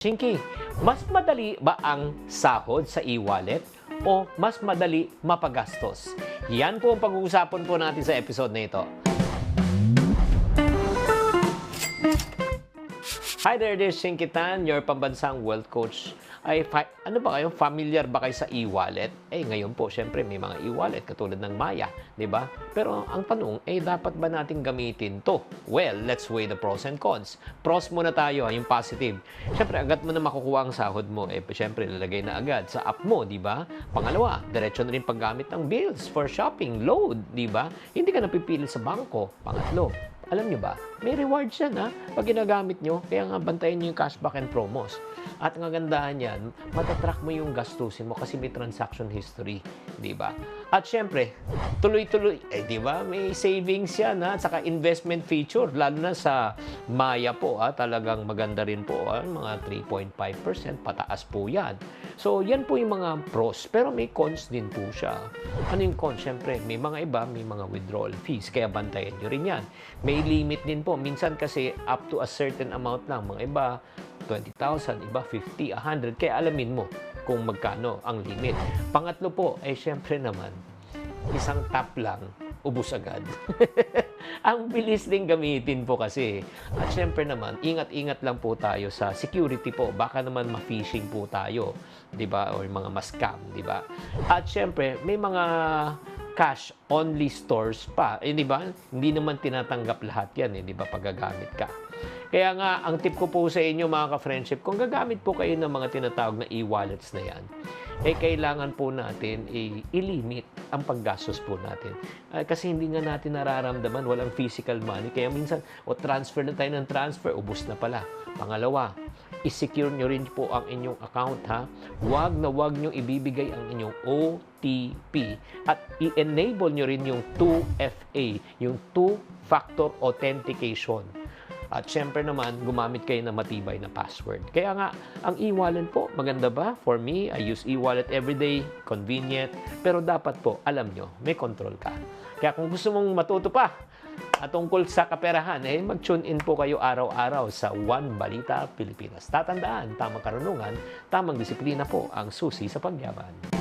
Chinky, mas madali ba ang sahod sa e-wallet o mas madali mapagastos? Yan po ang pag-uusapan po natin sa episode na ito. Hi there, this is Chinky Tan, your pambansang wealth coach. Ano ba kayo? Familiar ba kayo sa e-wallet? Ngayon po, syempre, may mga e-wallet katulad ng Maya, di ba? Pero ang tanong, dapat ba natin gamitin to? Well, let's weigh the pros and cons. Pros muna tayo, yung positive. Syempre, agad mo na makukuha ang sahod mo. Syempre, lalagay na agad sa app mo, di ba? Pangalawa, diretso na rin paggamit ng bills for shopping, load, di ba? Hindi ka napipili sa bangko. Pangatlo, alam nyo ba, may rewards yan pag ginagamit nyo, kaya nga bantayan nyo yung cashback and promos. At ang kagandahan yan, matatrack mo yung gastusin mo kasi may transaction history, di ba? At syempre, tuloy-tuloy, di ba? May savings yan, at saka investment feature, lalo na sa Maya po, talagang maganda rin po, mga 3.5%, pataas po yan. So, yan po yung mga pros, pero may cons din po siya. Ano yung cons? Syempre, may mga iba, may mga withdrawal fees, kaya bantayan nyo rin yan. May limit din po. Minsan kasi up to a certain amount lang. Mga iba, 20,000, iba 50, 100. Kaya alamin mo kung magkano ang limit. Pangatlo po, syempre naman, isang tap lang, ubos agad. Ang bilis din gamitin po kasi. At syempre naman, ingat-ingat lang po tayo sa security po. Baka naman ma-phishing po tayo, di ba? O mga ma-scam, di ba? At syempre, may mga cash-only stores pa. Di ba? Hindi naman tinatanggap lahat yan, di ba? Paggagamit ka. Kaya nga, ang tip ko po sa inyo mga ka-friendship, kung gagamit po kayo ng mga tinatawag na e-wallets na yan, kailangan po natin i-limit ang paggastos po natin. Kasi hindi nga natin nararamdaman, walang physical money. Kaya minsan, transfer na tayo ng transfer, ubos na pala. Pangalawa, i-secure nyo rin po ang inyong account, Huwag na huwag nyo ibibigay ang inyong OTP. At i-enable nyo rin yung 2FA, yung two-factor authentication. At syempre naman, gumamit kayo ng matibay na password. Kaya nga, ang e-wallet po, maganda ba? For me, I use e-wallet everyday, convenient. Pero dapat po, alam nyo, may control ka. Kaya kung gusto mong matuto pa tungkol sa kaperahan, mag-tune in po kayo araw-araw sa One Balita Pilipinas. Tatandaan, tamang karunungan, tamang disiplina po ang susi sa pagyaman.